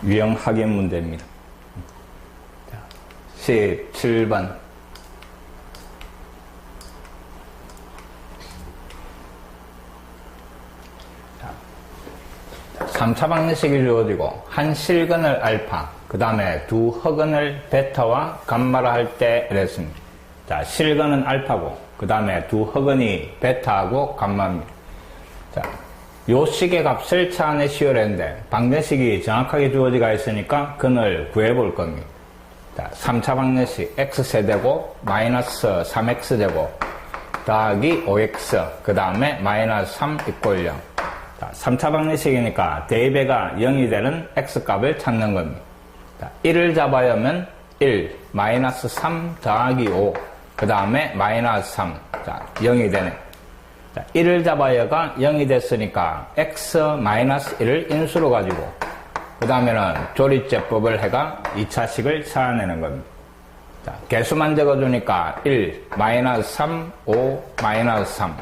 유형 확인 문제입니다. 17번. 3차 방정식이 주어지고 한 실근을 알파, 그 다음에 두 허근을 베타와 감마라 할 때 이랬습니다. 자, 실근은 알파고 그 다음에 두 허근이 베타하고 감마입니다. 자, 요 식의 값을 차안에 씌우려는데 방정식이 정확하게 주어지가 있으니까 근을 구해볼 겁니다. 자, 3차 방정식 x세제곱 마이너스 3x제곱 더하기 5x 그 다음에 마이너스 3 = 0. 자, 3차 방정식이니까 대입배가 0이 되는 x값을 찾는 겁니다. 자, 1을 잡아야 하면 1 마이너스 3 더하기 5 그 다음에 마이너스 3. 자, 0이 되네. 자, 1을 잡아야가 0이 됐으니까 x 마이너스 1을 인수로 가지고 그 다음에는 조리제법을 해가 2차식을 찾아내는 겁니다. 자, 개수만 적어주니까 1 마이너스 3 5 마이너스 3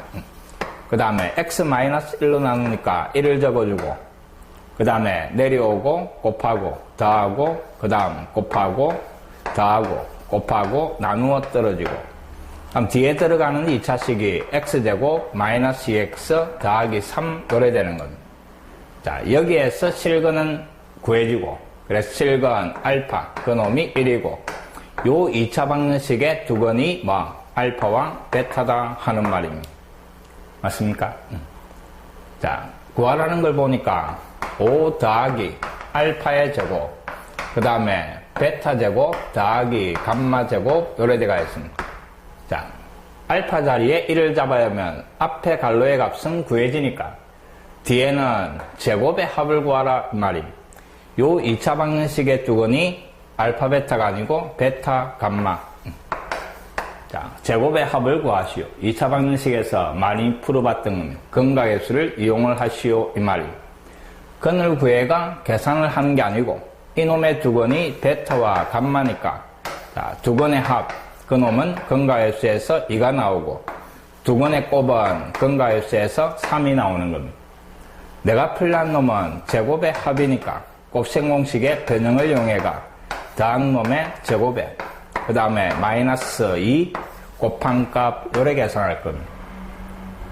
그 다음에 x-1로 나누니까 1을 적어주고 그 다음에 내려오고 곱하고 더하고 그 다음 곱하고 더하고 곱하고 나누어 떨어지고 그럼 뒤에 들어가는 2차식이 x제곱 마이너스 2x 더하기 3 요래 되는 겁니다. 자, 여기에서 실근은 구해지고 그래서 실근 알파 그놈이 1이고 요 2차 방정식의 두 건이 뭐 알파와 베타다 하는 말입니다. 맞습니까? 자, 구하라는 걸 보니까 5 더하기 알파의 제곱 그 다음에 베타 제곱 더하기 감마 제곱 요래 돼가 있습니다. 자, 알파 자리에 1을 잡아야 하면 앞에 갈로의 값은 구해지니까 뒤에는 제곱의 합을 구하라 말입니다. 요 2차 방정식의 두 건이 알파 베타가 아니고 베타 감마. 자, 제곱의 합을 구하시오. 2차 방정식에서 많이 풀어봤던 근각의 수를 이용을 하시오 이 말이에요. 근을 구해가 계산을 하는 게 아니고 이놈의 두 건이 베타와 감마니까 자, 두 건의 합 그놈은 근각의 수에서 2가 나오고 두 건의 곱은 근각의 수에서 3이 나오는 겁니다. 내가 풀란 놈은 제곱의 합이니까 곱셈 공식의 변형을 이용해가 더한 놈의 제곱에 그 다음에 마이너스 2 곱한 값 요래 계산할 겁니다.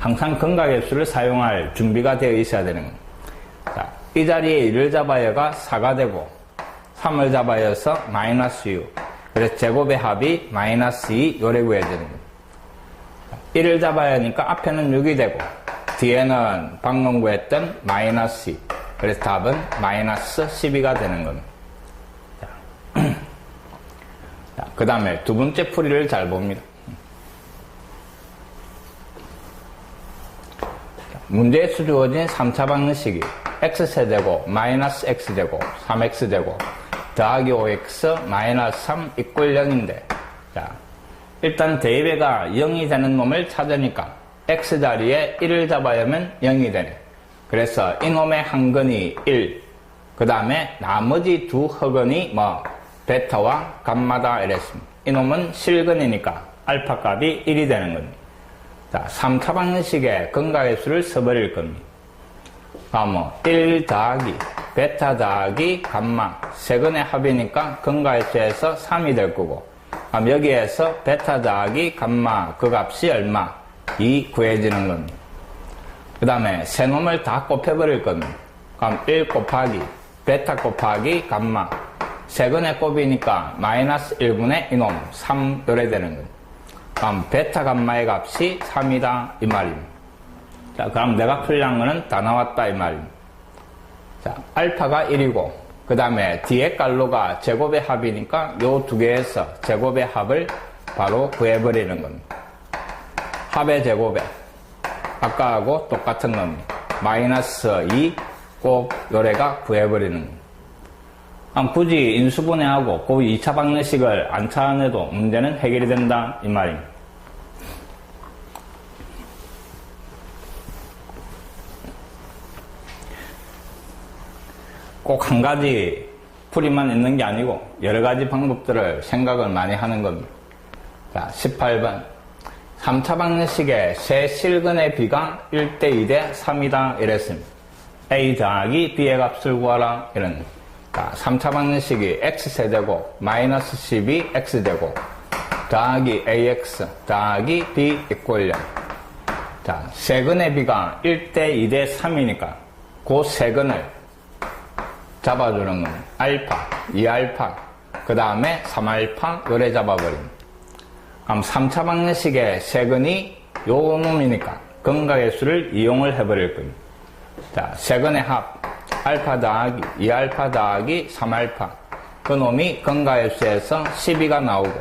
항상 근각의 수를 사용할 준비가 되어 있어야 되는 겁니다. 자, 이 자리에 1을 잡아야가 4가 되고 3을 잡아여서 마이너스 6 그래서 제곱의 합이 마이너스 2 요래 구해야 되는 겁니다. 1을 잡아야 하니까 앞에는 6이 되고 뒤에는 방금 구했던 마이너스 2 그래서 답은 마이너스 12가 되는 겁니다. 그 다음에 두 번째 풀이를 잘 봅니다. 문제에서 주어진 3차 방정식이 x세제곱 마이너스 x제곱 3x제곱 더하기 5x 마이너스 3 = 0인데 자, 일단 대입배가 0이 되는 놈을 찾으니까 x자리에 1을 잡아야 하면 0이 되네. 그래서 이놈의 한 근이 1 그 다음에 나머지 두 허근이 뭐 베타와 감마다 이랬습니다. 이놈은 실근이니까 알파 값이 1이 되는 겁니다. 자, 3차 방정식에 근각의 수를 써버릴 겁니다. 그럼 1 더하기 베타 더하기 감마 세 근의 합이니까 근각의 수에서 3이 될 거고 그럼 여기에서 베타 더하기 감마 그 값이 얼마? 2 구해지는 겁니다. 그 다음에 세 놈을 다 곱해버릴 겁니다. 그럼 1 곱하기 베타 곱하기 감마 세근의 곱이니까 마이너스 1분의 이놈 3 요래 되는 겁니다. 그럼 베타 감마의 값이 3이다 이 말입니다. 자, 그럼 내가 풀란 거는 다 나왔다 이 말입니다. 자, 알파가 1이고 그 다음에 뒤에 갈로가 제곱의 합이니까 요 두 개에서 제곱의 합을 바로 구해버리는 겁니다. 합의 제곱에 아까하고 똑같은 겁니다. 마이너스 2 곱 요래가 구해버리는 겁니다. 굳이 인수분해하고 그 2차 방정식을 안 찾아내도 문제는 해결이 된다 이 말입니다. 꼭 한 가지 풀이만 있는 게 아니고 여러 가지 방법들을 생각을 많이 하는 겁니다. 자, 18번 3차 방정식의 세 실근의 비가 1대 2대 3이다 이랬습니다. A 더하기 B의 값을 구하라 이런 자, 3차 방정식이 x세제곱 마이너스 12x제곱 더하기 ax 더하기 b 이꼴 0. 자, 세근의 b가 1대 2대 3이니까 그 세근을 잡아주는 건 알파, 2알파, 그 다음에 3알파 요래 잡아버립니다. 그럼 3차 방정식의 세근이 요 놈이니까 근각의 수를 이용을 해버릴 겁니다. 자, 세근의 합 알파 더하기 2알파 더하기 3알파 그 놈이 근각의 수에서 12가 나오고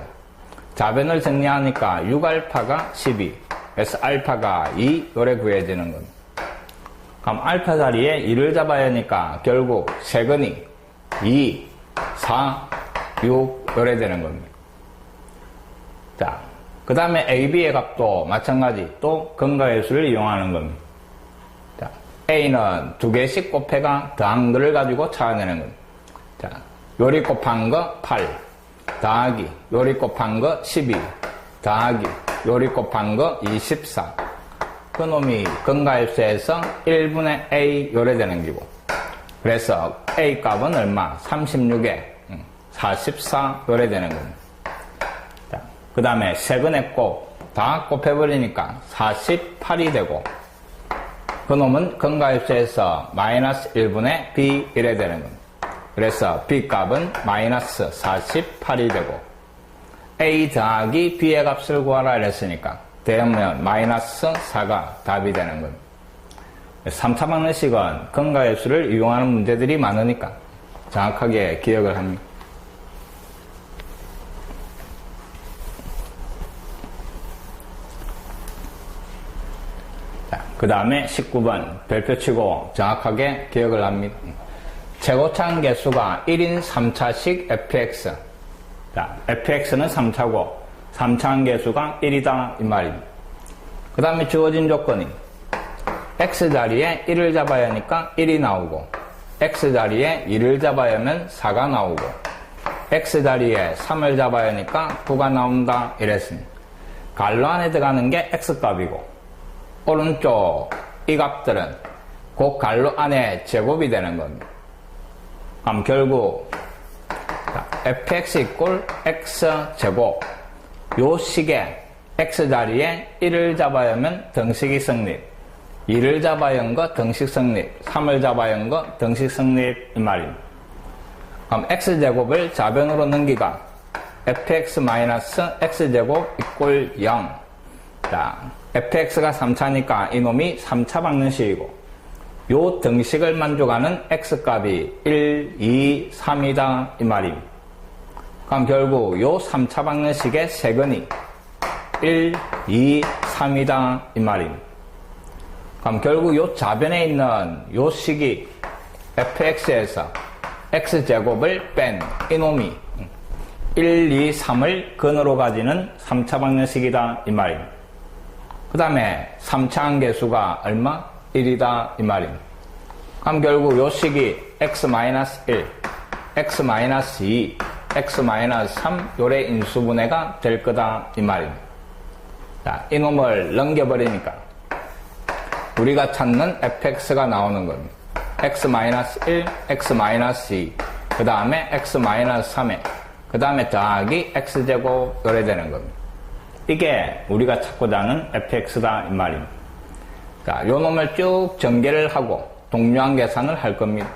자변을 정리하니까 6알파가 12 그래서 알파가 2 요래 구해지는 겁니다. 그럼 알파 자리에 2를 잡아야 하니까 결국 세근이 2, 4, 6 요래 되는 겁니다. 자, 그 다음에 AB의 값도 마찬가지 또 근각의 수를 이용하는 겁니다. 자, A는 두 개씩 곱해가 더한 거를 가지고 찾아내는 겁니다. 자, 요리 곱한 거 8 더하기 요리 곱한 거 12 더하기 요리 곱한 거 24 그놈이 근각의 수에서 1분의 A 요래 되는 기고 그래서 A 값은 얼마? 36에 44 요래 되는 겁니다. 자, 그 다음에 세근의 곱 다 곱해버리니까 48이 되고 그놈은 근각의 수에서 마이너스 1분의 B 이래 되는 겁니다. 그래서 B 값은 마이너스 48이 되고 A 더하기 B의 값을 구하라 이랬으니까 대면 마이너스 4가 답이 되는 겁니다. 3차 방정식은 근각의 수를 이용하는 문제들이 많으니까 정확하게 기억을 합니다. 그 다음에 19번 별표 치고 정확하게 기억을 합니다. 최고차항 개수가 1인 3차식 fx. 자, fx는 3차고 3차항 개수가 1이다 이 말입니다. 그 다음에 주어진 조건이 x자리에 1을 잡아야 하니까 1이 나오고 x자리에 2를 잡아야 하면 4가 나오고 x자리에 3을 잡아야 하니까 9가 나온다 이랬습니다. 갈로 안에 들어가는 게 x값이고 오른쪽 이 값들은 그 갈로 안에 제곱이 되는 겁니다. 그럼 결국 fx 이꼴 x제곱 요 식에 x자리에 1을 잡아야 하면 등식이 성립 2를 잡아야 한 거 등식 성립 3을 잡아야 한 거 등식 성립 이 말입니다. 그럼 x제곱을 좌변으로 넘기가 fx-x제곱 이꼴 0 자, fx가 3차니까 이놈이 3차 방정식이고 요 등식을 만족하는 x값이 1, 2, 3이다 이 말입니다. 그럼 결국 요 3차 방정식의 세근이 1, 2, 3이다 이 말입니다. 그럼 결국 요 좌변에 있는 요 식이 fx에서 x제곱을 뺀 이놈이 1, 2, 3을 근으로 가지는 3차 방정식이다 이 말입니다. 그 다음에 3차항 개수가 얼마? 1이다 이 말입니다. 그럼 결국 요 식이 x-1, x-2, x-3 요래 인수분해가 될 거다 이 말입니다. 자, 이놈을 넘겨버리니까 우리가 찾는 fx가 나오는 겁니다. x-1, x-2 그 다음에 x-3에 그 다음에 더하기 x제곱 요래 되는 겁니다. 이게 우리가 찾고자 하는 fx다 이 말입니다. 자, 요 놈을 쭉 전개를 하고 동류항 계산을 할 겁니다.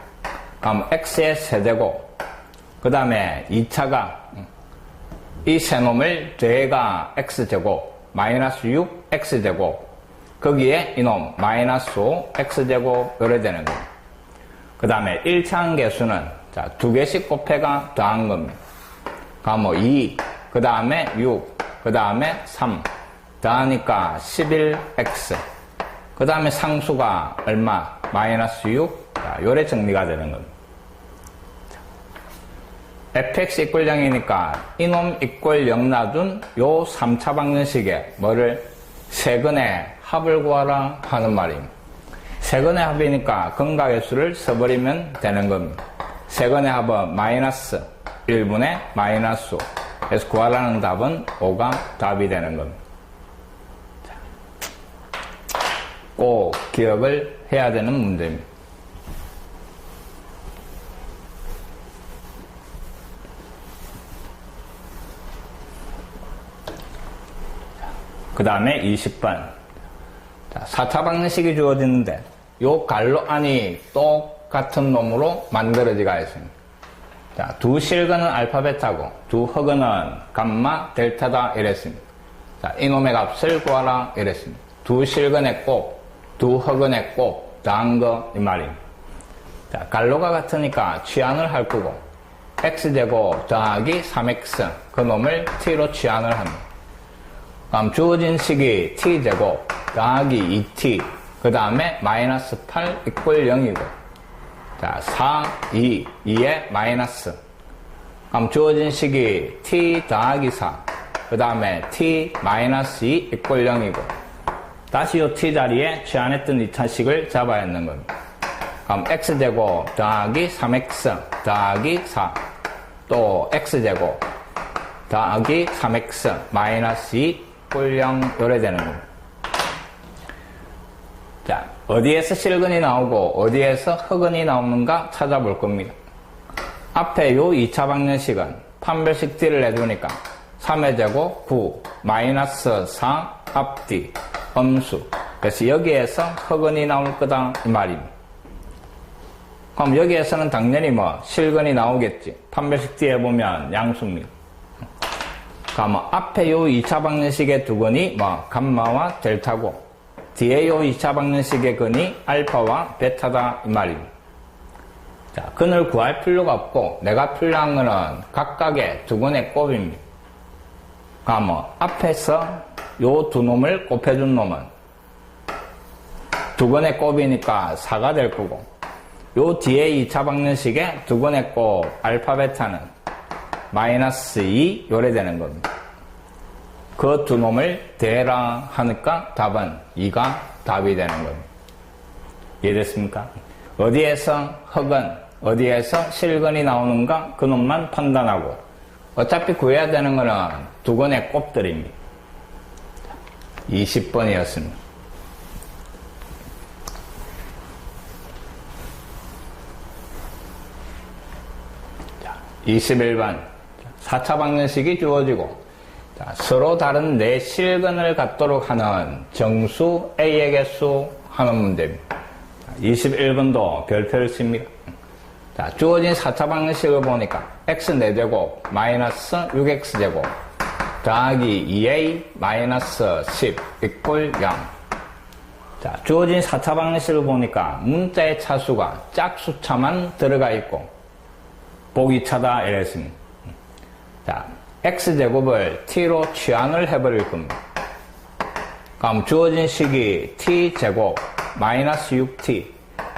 그럼 x의 세제곱 그 다음에 2차가 이 세 놈을 더해가 x제곱 마이너스 6 x제곱 거기에 이놈 마이너스 5 x제곱 요래 되는 겁니다. 그 다음에 1차항 개수는 자, 두 개씩 곱해가 더한 겁니다. 그럼 2 그 다음에 6 그 다음에 3 더하니까 11x 그 다음에 상수가 얼마? 마이너스 6 자, 요래 정리가 되는 겁니다. fx 이꼴 0이니까 이놈 이꼴 0 놔둔 요 3차 방정식에 뭐를? 세근의 합을 구하라 하는 말입니다. 세근의 합이니까 근각의 수를 써버리면 되는 겁니다. 세근의 합은 마이너스 1분의 마이너스 5 그래서 구하라는 답은 5가 답이 되는 겁니다. 꼭 기억을 해야 되는 문제입니다. 그 다음에 20번. 자, 4차 방정식이 주어지는데 요 갈로 안이 똑같은 놈으로 만들어지가 있습니다. 자, 두 실근은 알파 베타고 두 허근은 감마 델타다 이랬습니다. 자, 이놈의 값을 구하라 이랬습니다. 두 실근의 곱, 두 허근의 곱 더한 거 이 말입니다. 자, 갈로가 같으니까 취한을 할 거고 x제곱 더하기 3x 그 놈을 t로 취한을 합니다. 그럼 주어진 식이 t제곱 더하기 2t 그 다음에 마이너스 8 이퀄 0이고 자 4, 2, 2에 마이너스 그럼 주어진 식이 t 더하기 4 그 다음에 t 마이너스 2 이퀄 0이고 다시 요 t 자리에 취한했던 2차식을 잡아야 하는 겁니다. 그럼 x제곱 더하기 3x 더하기 4 또 x제곱 더하기 3x 마이너스 2 이퀄 0 요래 되는 겁니다. 자, 어디에서 실근이 나오고 어디에서 허근이 나오는가 찾아볼 겁니다. 앞에 요 2차 방정식은 판별식 d를 내두니까 3의 제곱 9 마이너스 4 앞뒤 음수 그래서 여기에서 허근이 나올 거다 이 말입니다. 그럼 여기에서는 당연히 뭐 실근이 나오겠지. 판별식 뒤에 보면 양수입니다. 그럼 앞에 요 2차 방정식의 두 근이 뭐 감마와 델타고 뒤에 요 2차 방정식의 근이 알파와 베타다 이 말입니다. 자, 근을 구할 필요가 없고 내가 필요한 거는 각각의 두 근의 곱입니다. 그럼 앞에서 요 두 놈을 곱해준 놈은 두 근의 곱이니까 4가 될 거고 요 뒤에 2차 방정식의 두 근의 곱 알파 베타는 마이너스 2 요래 되는 겁니다. 그 두 놈을 대라 하니까 답은 2가 답이 되는 겁니다. 이해됐습니까? 어디에서 허근, 어디에서 실근이 나오는가 그 놈만 판단하고 어차피 구해야 되는 거는 두 근의 곱들입니다. 20번이었습니다. 21번 4차 방정식이 주어지고 자, 서로 다른 네 실근을 갖도록 하는 정수 A의 개수 하는 문제입니다. 21번도 별표를 씁니다. 자, 주어진 4차 방정식을 보니까 x 4제곱 마이너스 6x제곱 더하기 2a 마이너스 10 이퀄 0. 자, 주어진 4차 방정식을 보니까 문자의 차수가 짝수차만 들어가 있고 보기 차다 이랬습니다. 자, x제곱을 t로 취한을 해버릴 겁니다. 그럼 주어진 식이 t제곱 마이너스 6t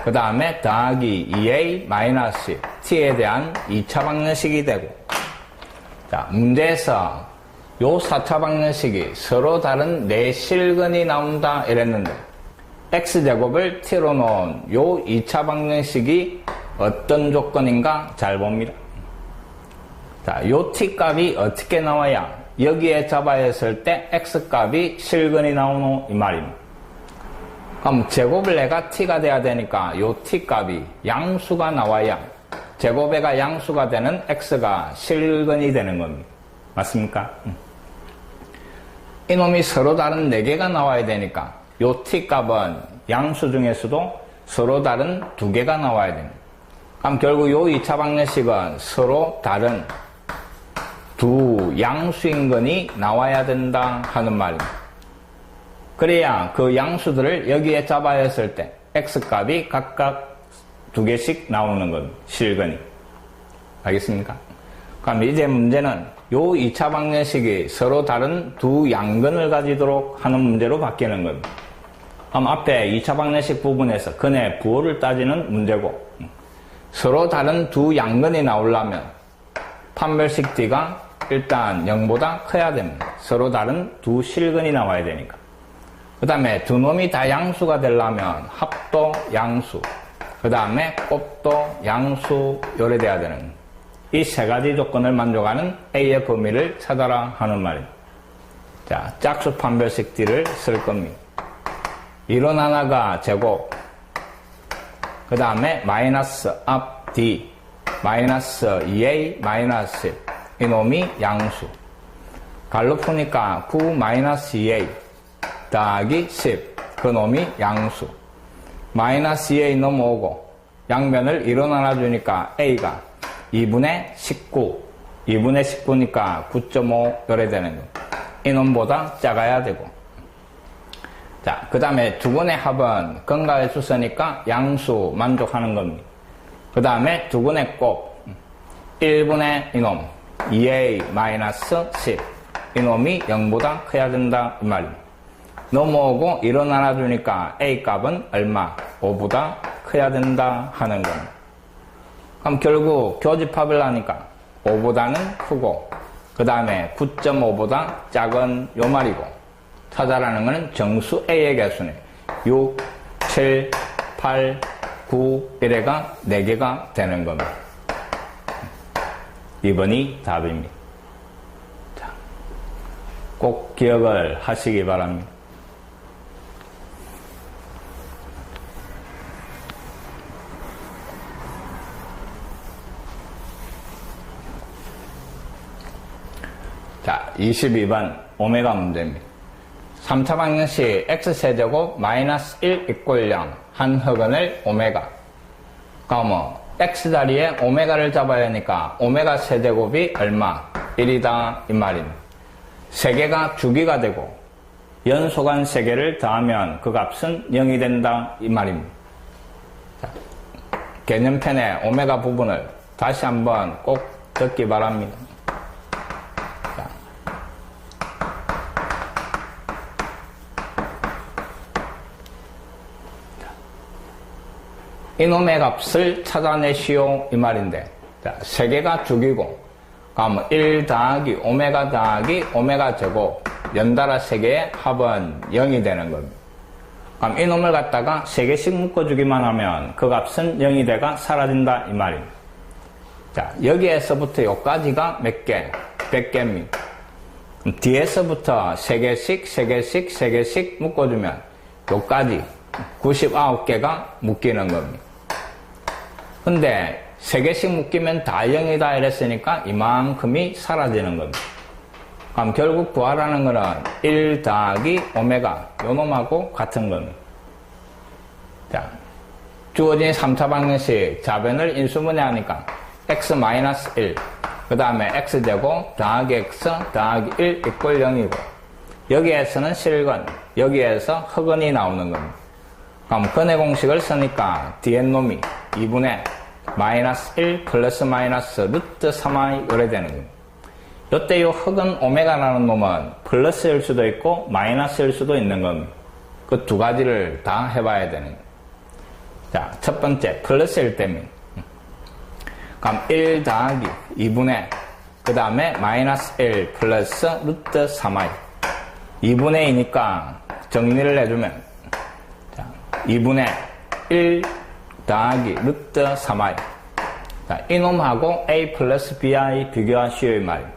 그 다음에 더하기 2a 마이너스 t에 대한 2차 방정식이 되고 자, 문제에서 요 4차 방정식이 서로 다른 네 실근이 나온다 이랬는데 x제곱을 t로 놓은 요 2차 방정식이 어떤 조건인가 잘 봅니다. 자, 요 t 값이 어떻게 나와야 여기에 잡아야 했을 때 x 값이 실근이 나오노 이 말입니다. 그럼 제곱을 내가 t가 돼야 되니까 요 t 값이 양수가 나와야 제곱에가 양수가 되는 x가 실근이 되는 겁니다. 맞습니까? 이놈이 서로 다른 4개가 나와야 되니까 요 t 값은 양수 중에서도 서로 다른 2개가 나와야 됩니다. 그럼 결국 요 2차 방정식은 서로 다른 두 양수인 건이 나와야 된다 하는 말입니다. 그래야 그 양수들을 여기에 잡아야 했을 때 x값이 각각 2개씩 나오는 건 실근이. 알겠습니까? 그럼 이제 문제는 요 2차 방정식이 서로 다른 두 양근을 가지도록 하는 문제로 바뀌는 겁니다. 그럼 앞에 2차 방정식 부분에서 근의 부호를 따지는 문제고 서로 다른 두 양근이 나오려면 판별식 D가 일단 0보다 커야 됩니다. 서로 다른 두 실근이 나와야 되니까. 그 다음에 두 놈이 다 양수가 되려면 합도 양수, 그 다음에 곱도 양수 요래 돼야 되는 이 세 가지 조건을 만족하는 A의 범위를 찾아라 하는 말입니다. 자, 짝수 판별식 D를 쓸 겁니다. 1원 하나가 제곱, 그 다음에 마이너스 앞 D, 마이너스 2A 마이너스 10. 이놈이 양수. 갈로 푸니까 9 마이너스 2A 더하기 10. 그놈이 양수. 마이너스 2a 넘어오고 양면을 1로 나눠주니까 a가 2분의 19. 2분의 19니까 9.5 요래 되는 거. 이놈보다 작아야 되고. 자, 그 다음에 두 분의 합은 근각의 수서니까 양수 만족하는 겁니다. 그 다음에 두 분의 곱 1분의 이놈 2a-10 이놈이 0보다 커야 된다 이 말입니다. 넘어오고 1로 나눠주니까 a 값은 얼마? 5보다 커야 된다 하는 겁니다. 그럼 결국 교집합을 하니까 5보다는 크고 그 다음에 9.5보다 작은 요 말이고 찾아라는 것은 정수 a의 개수네. 6, 7, 8, 9 이래가 4개가 되는 겁니다. 2번이 답입니다. 자, 꼭 기억을 하시기 바랍니다. 자, 22번 오메가 문제입니다. 3차 방정식 x세제곱 마이너스 1 이꼴 0 한 흑은을 오메가. 그러면 x자리에 오메가를 잡아야 하니까 오메가 세제곱이 얼마? 1이다 이 말입니다. 세개가 주기가 되고 연속한 세개를 더하면 그 값은 0이 된다 이 말입니다. 자, 개념편의 오메가 부분을 다시 한번 꼭 듣기 바랍니다. 이놈의 값을 찾아내시오 이 말인데, 자, 세 개가 주기고 그러면 1 더하기 오메가 더하기 오메가 제곱 연달아 세 개의 합은 0이 되는 겁니다. 그럼 이놈을 갖다가 세 개씩 묶어주기만 하면 그 값은 0이 돼가 사라진다 이 말입니다. 자, 여기에서부터 여기까지가 몇 개? 100개입니다. 뒤에서부터 세 개씩 묶어주면 여기까지 99개가 묶이는 겁니다. 근데 3개씩 묶이면 다 0이다 이랬으니까 이만큼이 사라지는 겁니다. 그럼 결국 구하라는 거는 1 더하기 오메가 요놈하고 같은 겁니다. 자, 주어진 3차 방정식 좌변을 인수분해하니까 x-1 그 다음에 x제곱 더하기 x 더하기 1 이꼴 0이고 여기에서는 실근 여기에서 흑은이 나오는 겁니다. 그럼 근의 공식을 쓰니까 뒤에 놈이 2분의 마이너스 1 플러스 마이너스 루트 3i 이래 되는 겁니다. 요때 요 흑은 오메가라는 놈은 플러스일 수도 있고 마이너스일 수도 있는 겁니다. 그 두 가지를 다 해봐야 되는 겁니다. 자, 첫 번째 플러스일 때입니다. 그럼 1 더하기 2분의 그 다음에 마이너스 1 플러스 루트 3i 2분의 2니까 정리를 해주면 2분의 1 더하기 루트 3i. 자, 이놈하고 a 플러스 bi 비교하시오 이 말입니다.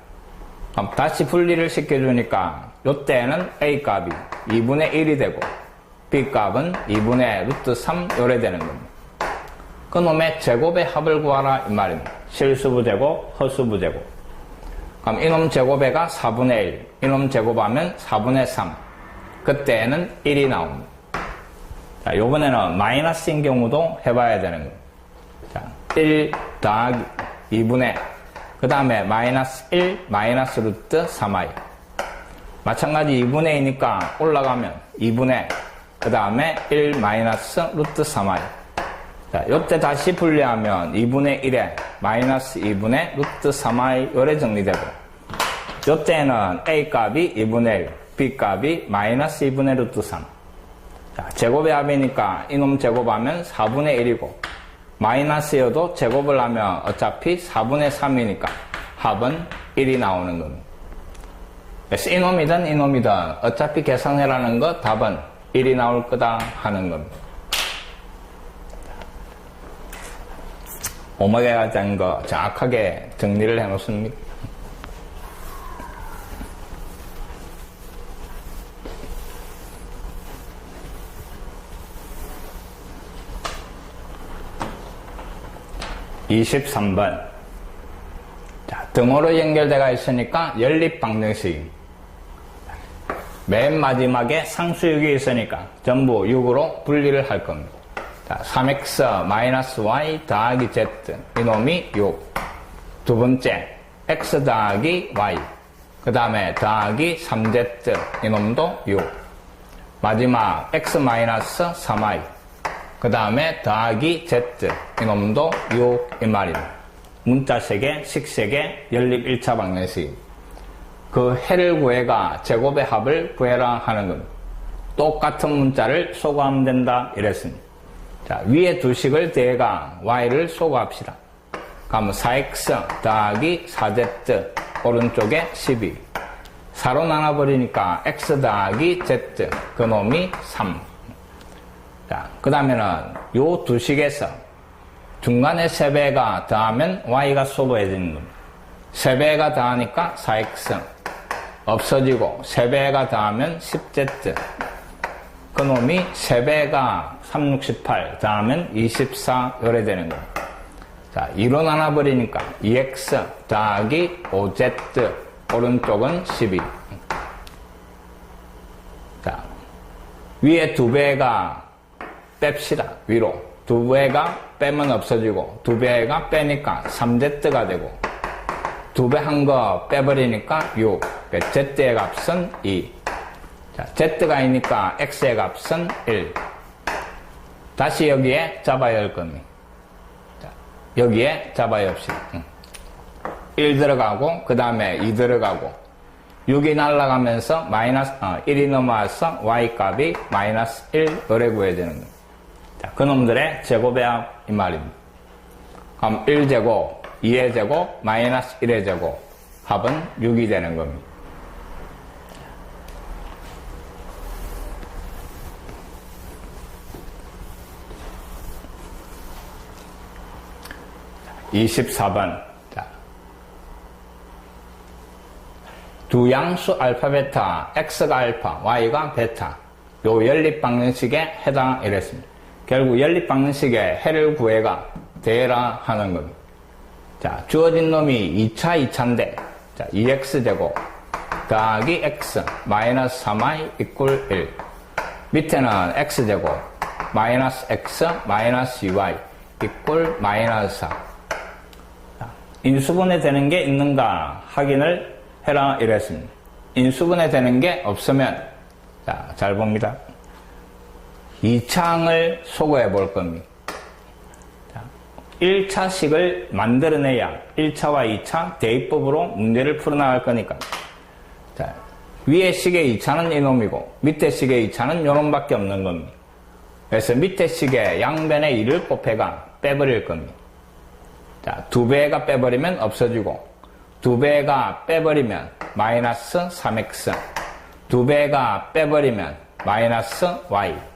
그럼 다시 분리를 시켜주니까 요때는 a 값이 2분의 1이 되고 b 값은 2분의 루트 3 요래 되는 겁니다. 그놈의 제곱의 합을 구하라 이 말입니다. 실수부 제곱, 허수부 제곱. 그럼 이놈 제곱에가 4분의 1, 이놈 제곱하면 4분의 3. 그때는 1이 나옵니다. 자, 요번에는 마이너스인 경우도 해봐야 되는 거예요. 자, 1 더하기 2분의 그 다음에 마이너스 1 마이너스 루트 3i 마찬가지 2분의 2니까 올라가면 2분의 그 다음에 1 마이너스 루트 3i 자, 요때 다시 분리하면 2분의 1에 마이너스 2분의 루트 3i 요래 정리되고 요때는 a 값이 2분의 1 b 값이 마이너스 2분의 루트 3 자, 제곱의 합이니까 이놈 제곱하면 4분의 1이고 마이너스여도 제곱을 하면 어차피 4분의 3이니까 합은 1이 나오는 겁니다. 그래서 이놈이든 이놈이든 어차피 계산해라는 거 답은 1이 나올 거다 하는 겁니다. 오메가에 대한 거 정확하게 정리를 해놓습니다. (23번) 자, 등호로 연결되어 있으니까 연립방정식 맨 마지막에 상수육이 있으니까 전부 6으로 분리를 할 겁니다. 자, 3x y 더하기 z 이놈이 6. 두 번째 x 더하기 y 그 다음에 더하기 3z 이놈도 6. 마지막 x 3y 그 다음에 더하기 z 이놈도 6 이 말입니다. 문자 세개, 식 세개, 연립 1차 방정식. 그 해를 구해가 제곱의 합을 구해라 하는 겁니다. 똑같은 문자를 소거하면 된다 이랬습니다. 자, 위에 두 식을 대가 y를 소거합시다. 그럼 4x 더하기 4z 오른쪽에 12. 4로 나눠버리니까 x 더하기 z 그놈이 3. 자, 그 다음에는 요 두 식에서 중간에 3배가 더하면 y가 소거해지는 겁니다. 3배가 더하니까 4x 없어지고 3배가 더하면 10z 그놈이 3배가 3, 6, 18 더하면 24 요래 되는 겁니다. 자, 2로 나눠버리니까 2x 더하기 5z 오른쪽은 12. 자, 위에 2배가 뺍시다. 위로 2배가 빼면 없어지고 2배가 빼니까 3z가 되고 2배 한 거 빼버리니까 6. z의 값은 2. 자, z가 있으니까 x의 값은 1. 다시 여기에 잡아야 할 겁니다. 자, 여기에 잡아야 합시다. 1 들어가고 그 다음에 2 들어가고 6이 날아가면서 1이 넘어와서 y값이 -1 요래 구해야 되는 겁니다. 자, 그놈들의 제곱의 합 이 말입니다. 그럼 1제곱 2의 제곱, -1의 제곱, 합은 6이 되는 겁니다. 자, 24번. 자, 두 양수 알파, 베타, x가 알파, y가 베타. 요 연립 방정식에 해당 이랬습니다. 결국 연립 방정식의 해를 구해가 대라 하는 겁니다. 자, 주어진 놈이 2차인데, 자, 2x제곱, 더하기 x, -3y = 1. 밑에는 x제곱, -x, -2y = -4. 자, 인수분해 되는 게 있는가 확인을 해라 이랬습니다. 인수분해 되는 게 없으면, 자, 잘 봅니다. 2차항을 소거해 볼 겁니다. 1차식을 만들어내야 1차와 2차 대입법으로 문제를 풀어나갈 거니까. 자, 위에 식의 2차는 이놈이고 밑에 식의 2차는 요놈밖에 없는 겁니다. 그래서 밑에 식의 양변에 2를 곱해가 빼버릴 겁니다. 자, 2배가 빼버리면 없어지고 2배가 빼버리면 -3x 2배가 빼버리면 -y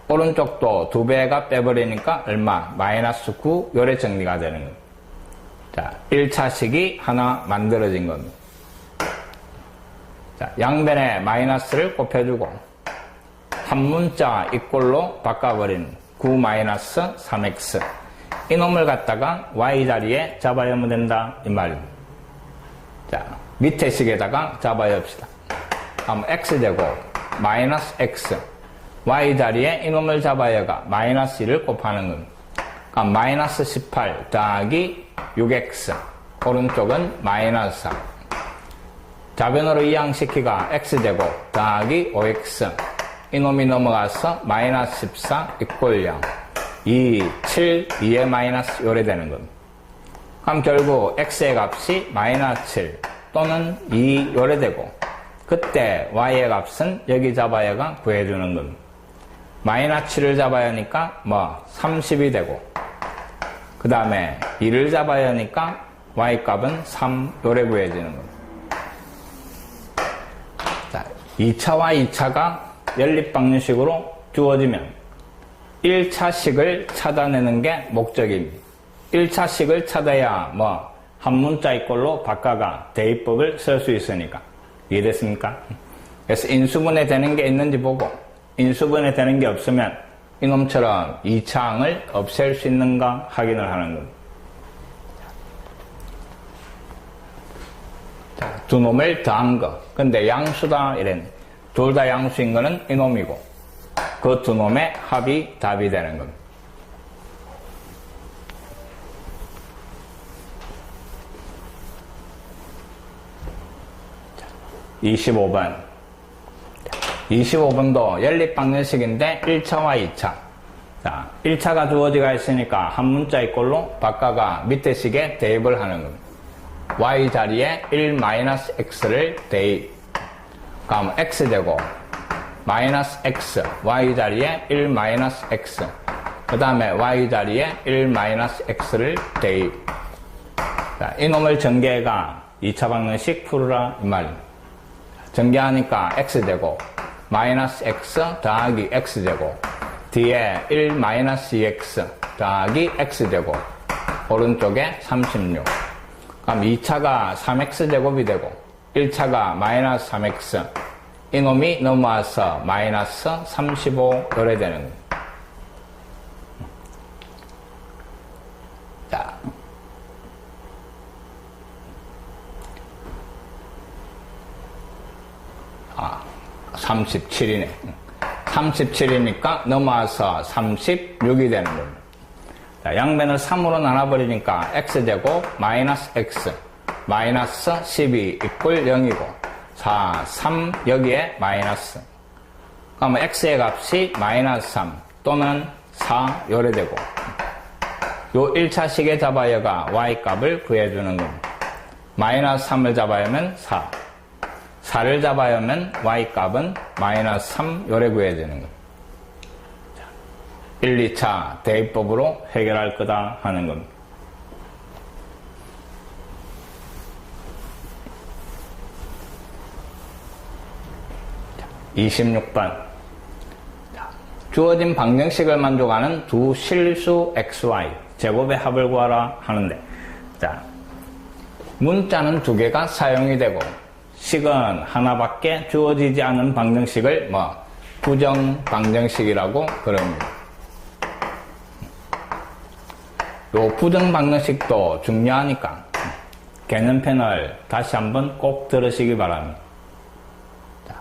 오른쪽도 2배가 빼버리니까 얼마? -9 요래 정리가 되는 겁니다. 자, 1차식이 하나 만들어진 겁니다. 자, 양변에 마이너스를 곱해주고 한 문자 이꼴로 바꿔버리는 9-3x 이놈을 갖다가 y 자리에 잡아야 하면 된다 이 말입니다. 자, 밑에 식에다가 잡아야 합시다. 그럼 x제곱 -x y 자리에 이놈을 잡아야가 -1을 곱하는 겁니다. 그러니까 -18 더하기 6x 오른쪽은 -4 좌변으로 이항시키가 x제곱 더하기 5x 이놈이 넘어가서 -14 = 0 2, 7, 2의 마이너스 요래 되는 겁니다. 그럼 결국 x의 값이 -7 또는 2 요래 되고 그때 y의 값은 여기 잡아야가 구해주는 겁니다. -7을 잡아야 하니까 30이 되고 그 다음에 2를 잡아야 하니까 y값은 3 요래 구해지는 겁니다. 자, 2차와 2차가 연립방정식으로 주어지면 1차식을 찾아내는 게 목적입니다. 1차식을 찾아야 한 문자 이꼴로 바꿔가 대입법을 쓸 수 있으니까. 이해됐습니까? 그래서 인수분해 되는 게 있는지 보고 인수분해 되는 게 없으면 이놈처럼 2차항을 없앨 수 있는가 확인을 하는 겁니다. 자, 두 놈을 더한 거. 근데 양수다 이랬네. 둘 다 양수인 거는 이놈이고 그 두 놈의 합이 답이 되는 겁니다. 25번. 25번도 연립방정식인데 1차와 2차. 자, 1차가 주어지가 있으니까 한 문자의 꼴로 바꿔가 밑에 식에 대입을 하는 겁니다. y 자리에 1-x를 대입. 그럼 x제곱 마이너스 x, y 자리에 1-x. 그 다음에 y 자리에 1-x를 대입. 자, 이놈을 전개해가 2차 방정식 풀으라 이 말입니다. 전개하니까 x제곱 마이너스 x 더하기 x제곱 뒤에 1-2x 더하기 x제곱 오른쪽에 36. 그럼 2차가 3x제곱이 되고 1차가 마이너스 3x 이놈이 넘어와서 마이너스 35 요래 되는 겁니다. 자, 37이네. 37이니까 넘어와서 36이 되는 겁니다. 자, 양변을 3으로 나눠버리니까 x제곱 마이너스 x 마이너스 12 이꼴 0이고 4, 3 여기에 마이너스. 그러면 x의 값이 마이너스 3 또는 4 요래 되고 요 1차식에 잡아여가 y 값을 구해주는 겁니다. 마이너스 3을 잡아야면 4 4를 잡아야면 y 값은 마이너스 3 요래 구해지는 겁니다. 1, 2차 대입법으로 해결할 거다 하는 겁니다. 자, 26번. 주어진 방정식을 만족하는 두 실수 xy 제곱의 합을 구하라 하는데, 자, 문자는 두 개가 사용이 되고 식은 하나밖에 주어지지 않은 방정식을 부정 방정식이라고 그럽니다. 요 부정 방정식도 중요하니까 개념편을 다시 한번 꼭 들으시기 바랍니다. 자,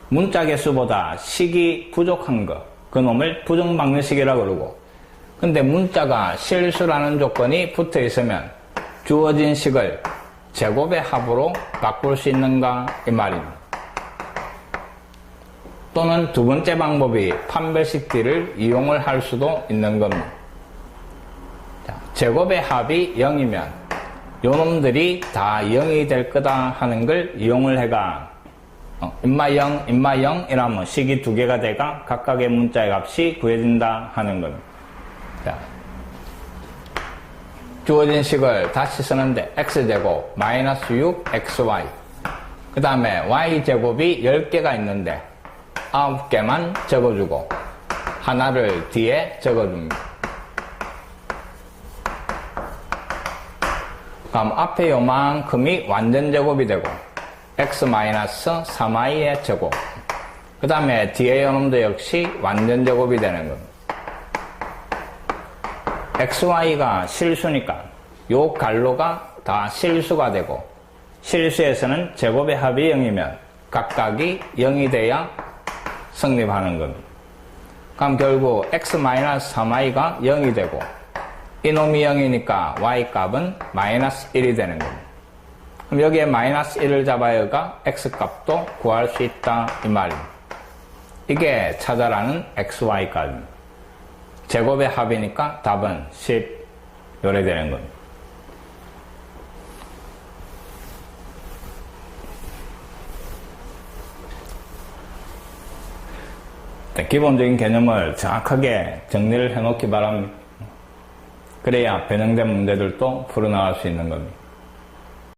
문자 개수보다 식이 부족한 거, 그놈을 부정 방정식이라고 그러고, 근데 문자가 실수라는 조건이 붙어 있으면 주어진 식을 제곱의 합으로 바꿀 수 있는가 이 말입니다. 또는 두 번째 방법이 판별식 D를 이용을 할 수도 있는 겁니다. 자, 제곱의 합이 0이면 요놈들이 다 0이 될 거다 하는 걸 이용을 해가 인마 0, 인마 0 이라면 식이 두 개가 돼가 각각의 문자의 값이 구해진다 하는 겁니다. 자, 주어진 식을 다시 쓰는데 x제곱 마이너스 6xy 그 다음에 y제곱이 10개가 있는데 9개만 적어주고 하나를 뒤에 적어줍니다. 그럼 앞에 요만큼이 완전 제곱이 되고 x 마이너스 3y의 제곱 그 다음에 뒤에 요놈도 역시 완전 제곱이 되는 겁니다. xy가 실수니까 요 갈로가 다 실수가 되고 실수에서는 제곱의 합이 0이면 각각이 0이 돼야 성립하는 겁니다. 그럼 결국 x-3y가 0이 되고 이놈이 0이니까 y 값은 마이너스 1이 되는 겁니다. 그럼 여기에 마이너스 1을 잡아야가 x 값도 구할 수 있다 이 말입니다. 이게 찾아라는 xy 값입니다. 제곱의 합이니까 답은 10 요래 되는 겁니다. 기본적인 개념을 정확하게 정리를 해놓기 바랍니다. 그래야 변형된 문제들도 풀어나갈 수 있는 겁니다.